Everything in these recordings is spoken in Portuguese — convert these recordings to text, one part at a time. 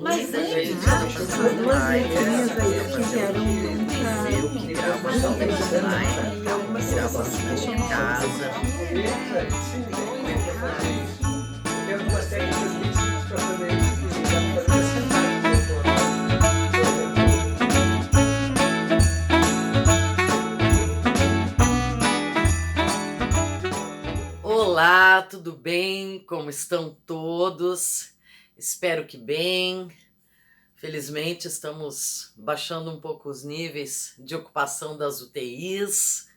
Mas Muita eu gente anda acho fazendo essas duas lives, letrinhas aí fazer tiveram um museu que criar uma sauna online, e algumas tirar pessoas vacina de acham casa. Tem algumas técnicas bem simples para fazer isso, que dá para fazer sentado, por exemplo. Olá, tudo bem? Como estão todos? Espero que bem. Felizmente estamos baixando um pouco os níveis de ocupação das UTIs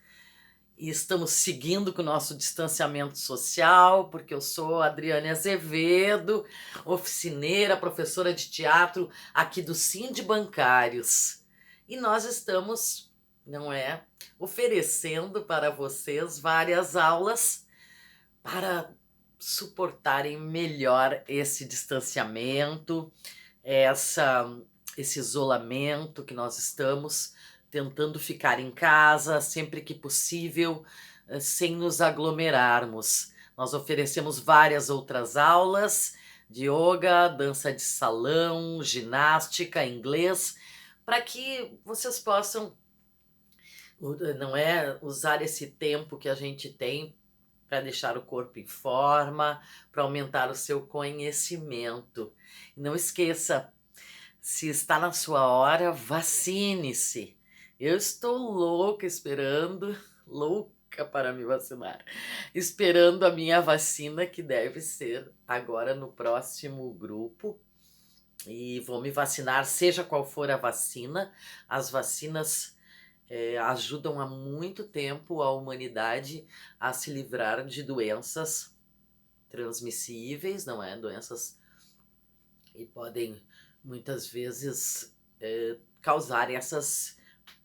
e estamos seguindo com o nosso distanciamento social, porque eu sou Adriane Azevedo, oficineira, professora de teatro aqui do Sindibancários. E nós estamos, não é, oferecendo para vocês várias aulas para suportarem melhor esse distanciamento, essa, esse isolamento que nós estamos tentando ficar em casa sempre que possível, sem nos aglomerarmos. Nós oferecemos várias outras aulas de yoga, dança de salão, ginástica, inglês, para que vocês possam, não é, usar esse tempo que a gente tem para deixar o corpo em forma, para aumentar o seu conhecimento. E não esqueça, se está na sua hora, vacine-se. Eu estou louca para me vacinar, esperando a minha vacina, que deve ser agora no próximo grupo. E vou me vacinar, seja qual for a vacina. As vacinas ajudam há muito tempo a humanidade a se livrar de doenças transmissíveis, não é? Doenças que podem muitas vezes causar essas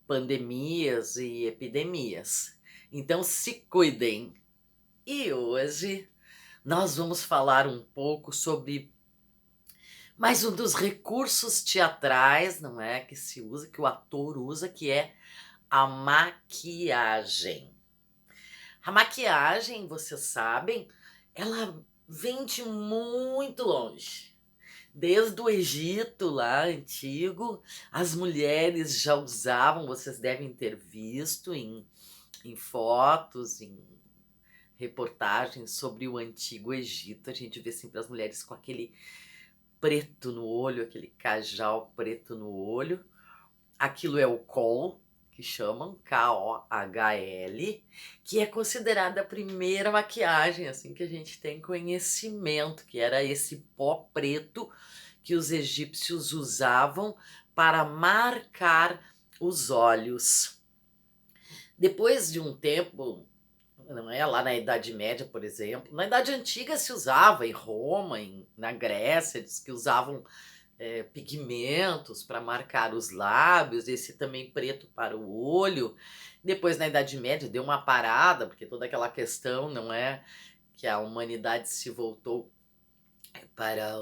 pandemias e epidemias. Então se cuidem. E hoje nós vamos falar um pouco sobre mais um dos recursos teatrais, não é? Que se usa, que o ator usa, que é a maquiagem. A maquiagem, vocês sabem, ela vem de muito longe. Desde o Egito lá antigo, as mulheres já usavam, vocês devem ter visto em fotos, em reportagens sobre o antigo Egito. A gente vê sempre as mulheres com aquele preto no olho, aquele cajal preto no olho. Aquilo é o Kohl, que chamam Kohl, que é considerada a primeira maquiagem assim que a gente tem conhecimento, que era esse pó preto que os egípcios usavam para marcar os olhos. Depois de um tempo, não é, lá na Idade Média, por exemplo, na Idade Antiga se usava, em Roma, na Grécia, diz que usavam pigmentos para marcar os lábios, esse também preto para o olho. Depois, na Idade Média, deu uma parada, porque toda aquela questão, não é, que a humanidade se voltou para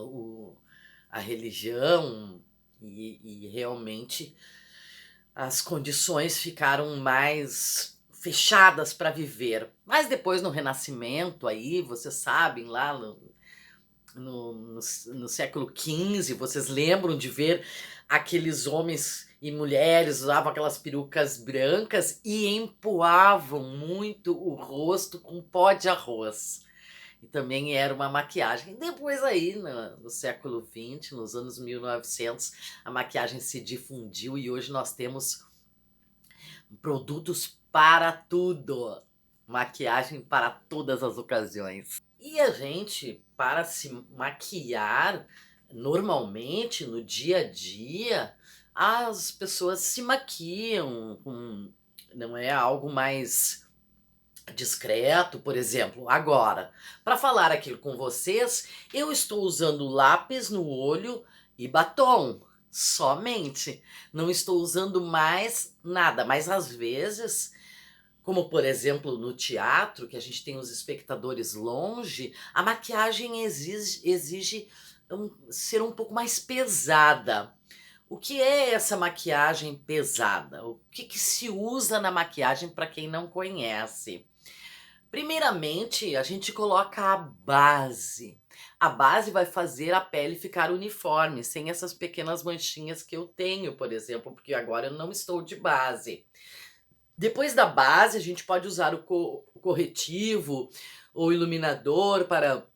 a religião e realmente as condições ficaram mais fechadas para viver. Mas depois, no Renascimento, aí, vocês sabem, lá no século XV, vocês lembram de ver aqueles homens e mulheres usavam aquelas perucas brancas e empoavam muito o rosto com pó de arroz. E também era uma maquiagem. Depois aí, no século XX, nos anos 1900, a maquiagem se difundiu e hoje nós temos produtos para tudo. Maquiagem para todas as ocasiões. E a gente, para se maquiar, normalmente, no dia a dia, as pessoas se maquiam com, não é, algo mais discreto, por exemplo. Agora, para falar aquilo com vocês, eu estou usando lápis no olho e batom, somente. Não estou usando mais nada, mas às vezes, como por exemplo no teatro, que a gente tem os espectadores longe, a maquiagem exige ser um pouco mais pesada. O que é essa maquiagem pesada? O que se usa na maquiagem para quem não conhece? Primeiramente, a gente coloca a base. A base vai fazer a pele ficar uniforme, sem essas pequenas manchinhas que eu tenho, por exemplo, porque agora eu não estou de base. Depois da base, a gente pode usar o corretivo ou iluminador para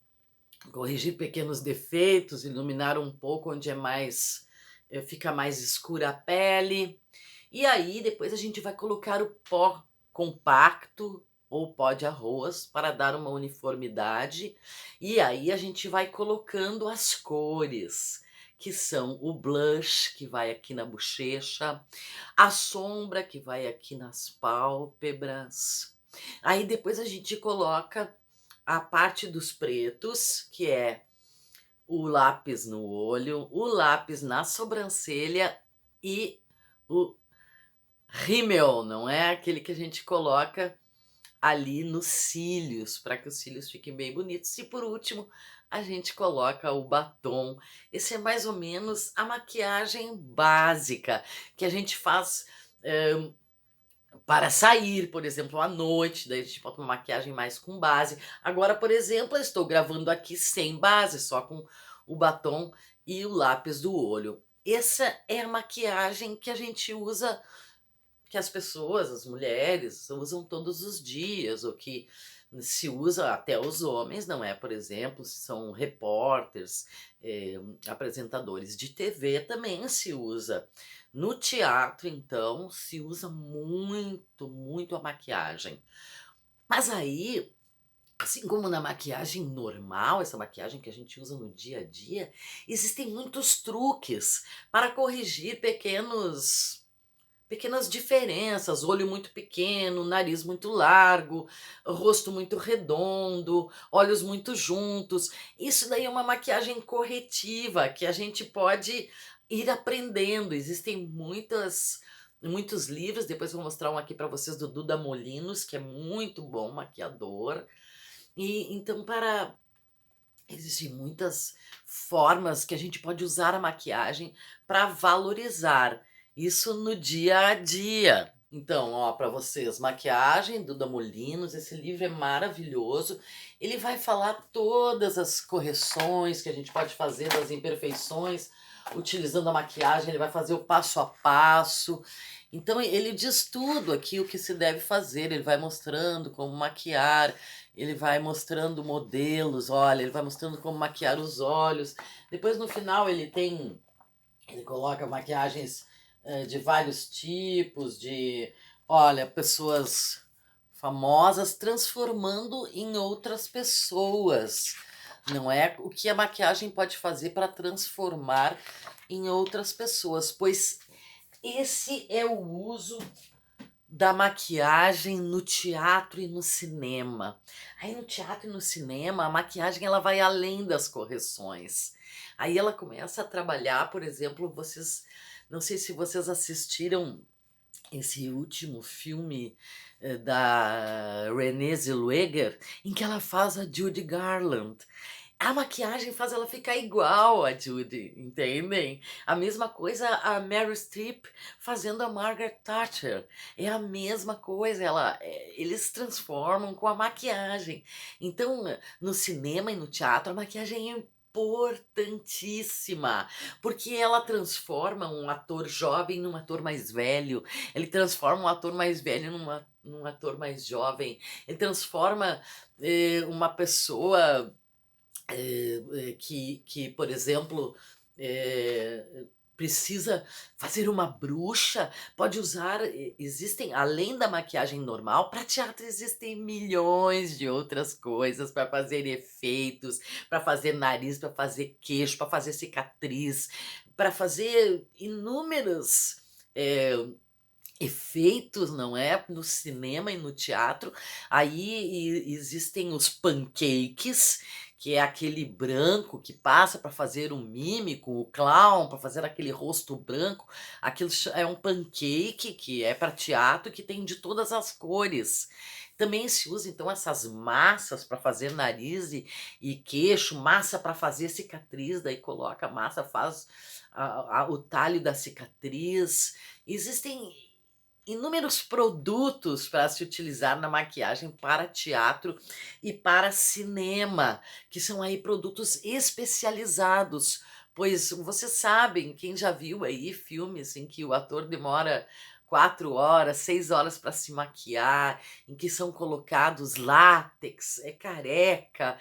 corrigir pequenos defeitos, iluminar um pouco onde é mais fica mais escura a pele. E aí depois a gente vai colocar o pó compacto ou pó de arroz para dar uma uniformidade. E aí a gente vai colocando as cores, que são o blush, que vai aqui na bochecha, a sombra, que vai aqui nas pálpebras. Aí depois a gente coloca a parte dos pretos, que é o lápis no olho, o lápis na sobrancelha e o rímel, não é? Aquele que a gente coloca ali nos cílios, para que os cílios fiquem bem bonitos. E por último, a gente coloca o batom. Esse é mais ou menos a maquiagem básica que a gente faz para sair, por exemplo, à noite. Daí a gente bota uma maquiagem mais com base. Agora, por exemplo, eu estou gravando aqui sem base, só com o batom e o lápis do olho. Essa é a maquiagem que a gente usa, que as pessoas, as mulheres, usam todos os dias, ou que se usa até os homens, não é? Por exemplo, se são repórteres, apresentadores de TV, também se usa. No teatro, então, se usa muito, muito a maquiagem. Mas aí, assim como na maquiagem normal, essa maquiagem que a gente usa no dia a dia, existem muitos truques para corrigir pequenas diferenças, olho muito pequeno, nariz muito largo, rosto muito redondo, olhos muito juntos. Isso daí é uma maquiagem corretiva que a gente pode ir aprendendo. Existem muitos livros, depois eu vou mostrar um aqui para vocês do Duda Molinos, que é muito bom maquiador. E então existem muitas formas que a gente pode usar a maquiagem para valorizar isso no dia a dia. Então, ó, para vocês, maquiagem, Duda Molinos, esse livro é maravilhoso. Ele vai falar todas as correções que a gente pode fazer das imperfeições utilizando a maquiagem, ele vai fazer o passo a passo. Então, ele diz tudo aqui o que se deve fazer, ele vai mostrando como maquiar, ele vai mostrando modelos, olha, ele vai mostrando como maquiar os olhos. Depois, no final, ele coloca maquiagens de vários tipos, olha, pessoas famosas transformando em outras pessoas. Não é o que a maquiagem pode fazer para transformar em outras pessoas, pois esse é o uso da maquiagem no teatro e no cinema. Aí no teatro e no cinema, a maquiagem ela vai além das correções. Aí ela começa a trabalhar, por exemplo, não sei se vocês assistiram esse último filme da Renée Zellweger, em que ela faz a Judy Garland. A maquiagem faz ela ficar igual a Judy, entendem? A mesma coisa a Meryl Streep fazendo a Margaret Thatcher. É a mesma coisa, eles transformam com a maquiagem. Então, no cinema e no teatro, a maquiagem é importantíssima, porque ela transforma um ator jovem num ator mais velho, ele transforma um ator mais velho num ator mais jovem, ele transforma uma pessoa que, por exemplo, precisa fazer uma bruxa, pode usar, existem, além da maquiagem normal, para teatro existem milhões de outras coisas para fazer efeitos, para fazer nariz, para fazer queixo, para fazer cicatriz, para fazer inúmeros efeitos, não é? No cinema e no teatro. Aí existem os pancakes, que é aquele branco que passa para fazer um mímico, o clown, para fazer aquele rosto branco. Aquilo é um pancake que é para teatro, que tem de todas as cores. Também se usa então essas massas para fazer nariz e queixo, massa para fazer cicatriz, daí coloca a massa, faz o talho da cicatriz. Existem inúmeros produtos para se utilizar na maquiagem para teatro e para cinema, que são aí produtos especializados, pois vocês sabem, quem já viu aí filmes em que o ator demora 4 horas, 6 horas para se maquiar, em que são colocados látex, careca,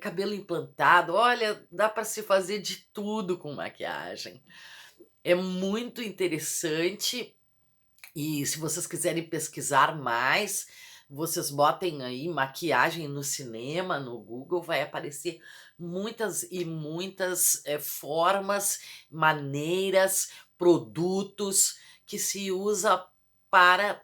cabelo implantado, olha, dá para se fazer de tudo com maquiagem. É muito interessante e se vocês quiserem pesquisar mais, vocês botem aí maquiagem no cinema, no Google, vai aparecer muitas e muitas formas, maneiras, produtos que se usa para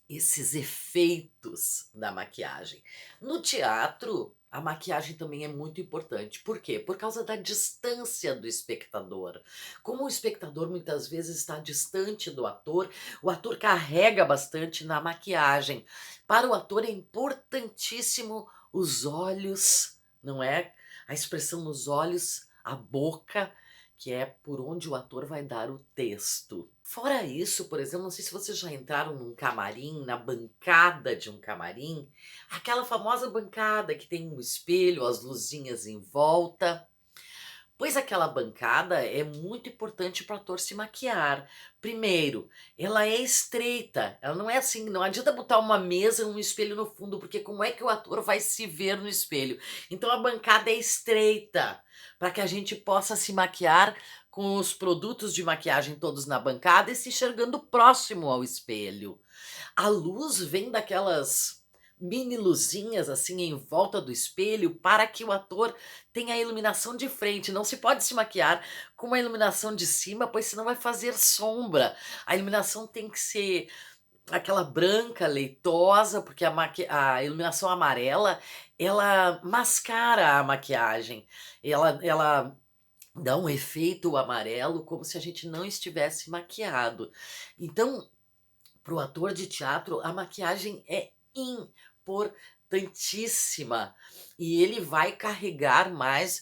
esses efeitos da maquiagem. No teatro, a maquiagem também é muito importante. Por quê? Por causa da distância do espectador. Como o espectador muitas vezes está distante do ator, o ator carrega bastante na maquiagem. Para o ator é importantíssimo os olhos, não é? A expressão nos olhos, a boca, que é por onde o ator vai dar o texto. Fora isso, por exemplo, não sei se vocês já entraram num camarim, na bancada de um camarim, aquela famosa bancada que tem um espelho, as luzinhas em volta. Pois aquela bancada é muito importante para o ator se maquiar. Primeiro, ela é estreita, ela não é assim, não adianta botar uma mesa e um espelho no fundo, porque como é que o ator vai se ver no espelho? Então a bancada é estreita, para que a gente possa se maquiar com os produtos de maquiagem todos na bancada e se enxergando próximo ao espelho. A luz vem daquelas mini luzinhas assim em volta do espelho para que o ator tenha a iluminação de frente. Não se pode se maquiar com uma iluminação de cima, pois senão vai fazer sombra. A iluminação tem que ser aquela branca, leitosa, porque a iluminação amarela, ela mascara a maquiagem. Ela dá um efeito amarelo como se a gente não estivesse maquiado. Então, para o ator de teatro, a maquiagem é importantíssima e ele vai carregar mais,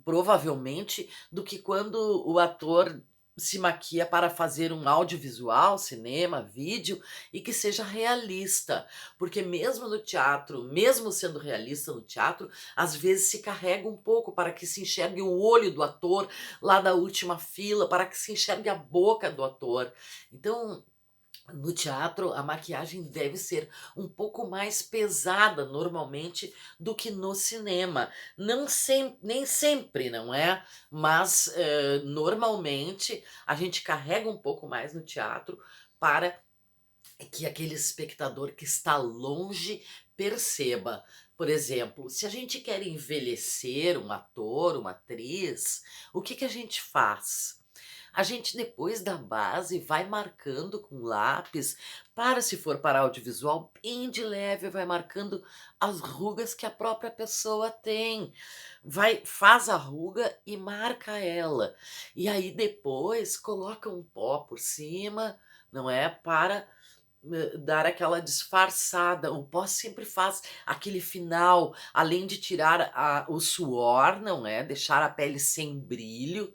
provavelmente, do que quando o ator se maquia para fazer um audiovisual, cinema, vídeo e que seja realista, porque mesmo no teatro, mesmo sendo realista no teatro, às vezes se carrega um pouco para que se enxergue o olho do ator lá da última fila, para que se enxergue a boca do ator. Então, no teatro, a maquiagem deve ser um pouco mais pesada, normalmente, do que no cinema. Não nem sempre, não é? Mas, normalmente, a gente carrega um pouco mais no teatro para que aquele espectador que está longe perceba. Por exemplo, se a gente quer envelhecer um ator, uma atriz, o que a gente faz? A gente, depois da base, vai marcando com lápis, para se for para audiovisual, bem de leve, vai marcando as rugas que a própria pessoa tem. Faz a ruga e marca ela. E aí depois coloca um pó por cima, não é? Para dar aquela disfarçada. O pó sempre faz aquele final, além de tirar o suor, não é? Deixar a pele sem brilho.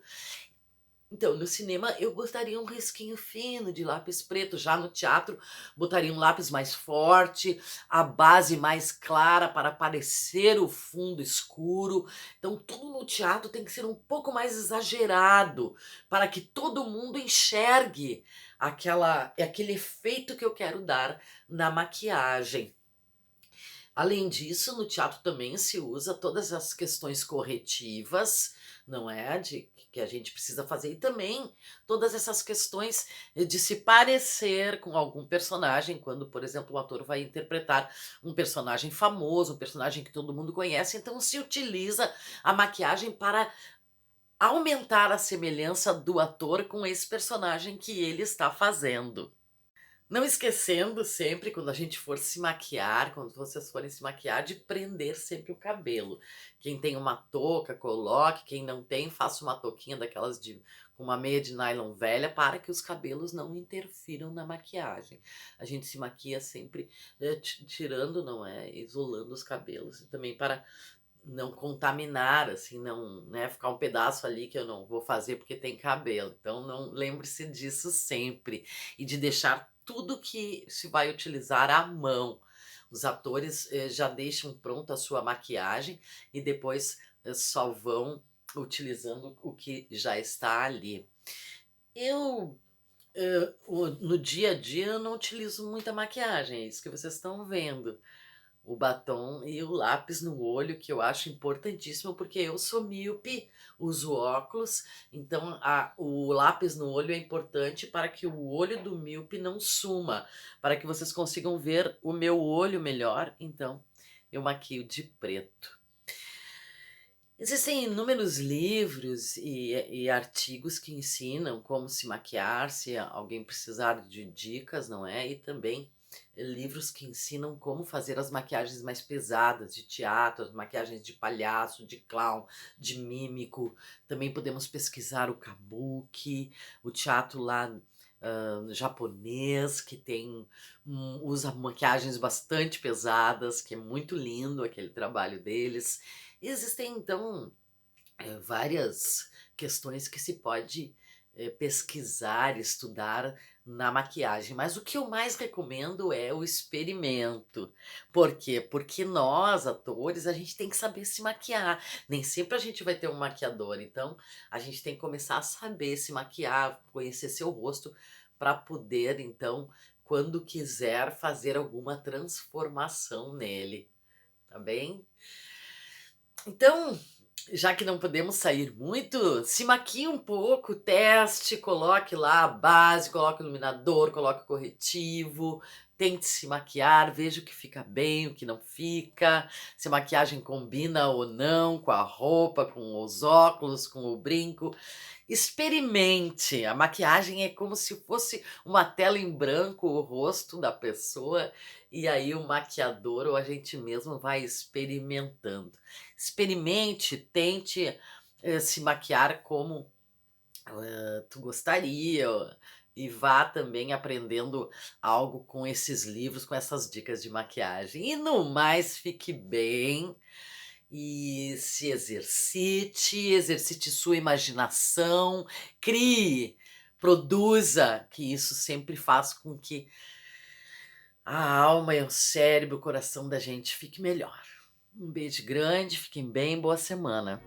Então, no cinema eu botaria um risquinho fino de lápis preto, já no teatro botaria um lápis mais forte, a base mais clara para parecer o fundo escuro. Então, tudo no teatro tem que ser um pouco mais exagerado, para que todo mundo enxergue aquele efeito que eu quero dar na maquiagem. Além disso, no teatro também se usa todas as questões corretivas, não é? Que a gente precisa fazer, e também todas essas questões de se parecer com algum personagem, quando, por exemplo, o ator vai interpretar um personagem famoso, um personagem que todo mundo conhece, então se utiliza a maquiagem para aumentar a semelhança do ator com esse personagem que ele está fazendo. Não esquecendo sempre, quando a gente for se maquiar, quando vocês forem se maquiar, de prender sempre o cabelo. Quem tem uma touca, coloque. Quem não tem, faça uma touquinha daquelas com uma meia de nylon velha, para que os cabelos não interfiram na maquiagem. A gente se maquia sempre tirando, não é? Isolando os cabelos. E também para não contaminar, assim, não, né, ficar um pedaço ali que eu não vou fazer porque tem cabelo. Então, não lembre-se disso sempre. E de deixar tudo que se vai utilizar à mão. Os atores já deixam pronta a sua maquiagem e depois só vão utilizando o que já está ali. Eu, no dia a dia, eu não utilizo muita maquiagem, é isso que vocês estão vendo. O batom e o lápis no olho, que eu acho importantíssimo, porque eu sou míope, uso óculos, então o lápis no olho é importante para que o olho do míope não suma, para que vocês consigam ver o meu olho melhor, então eu maquio de preto. Existem inúmeros livros e artigos que ensinam como se maquiar, se alguém precisar de dicas, não é? E também livros que ensinam como fazer as maquiagens mais pesadas de teatro, as maquiagens de palhaço, de clown, de mímico. Também podemos pesquisar o kabuki, o teatro lá japonês, que tem usa maquiagens bastante pesadas, que é muito lindo aquele trabalho deles. Existem, então, várias questões que se pode pesquisar, estudar na maquiagem, mas o que eu mais recomendo é o experimento. Por quê? Porque nós, atores, a gente tem que saber se maquiar. Nem sempre a gente vai ter um maquiador, então a gente tem que começar a saber se maquiar, conhecer seu rosto, para poder, então, quando quiser, fazer alguma transformação nele, tá bem? Então, já que não podemos sair muito, se maquie um pouco, teste, coloque lá a base, coloque o iluminador, coloque o corretivo, tente se maquiar, veja o que fica bem, o que não fica, se a maquiagem combina ou não com a roupa, com os óculos, com o brinco. Experimente, a maquiagem é como se fosse uma tela em branco, o rosto da pessoa, e aí o maquiador ou a gente mesmo vai experimentando. Experimente, tente se maquiar como tu gostaria, e vá também aprendendo algo com esses livros, com essas dicas de maquiagem. E no mais, fique bem e se exercite sua imaginação, crie, produza, que isso sempre faz com que a alma e o cérebro, o coração da gente fique melhor. Um beijo grande, fiquem bem, boa semana.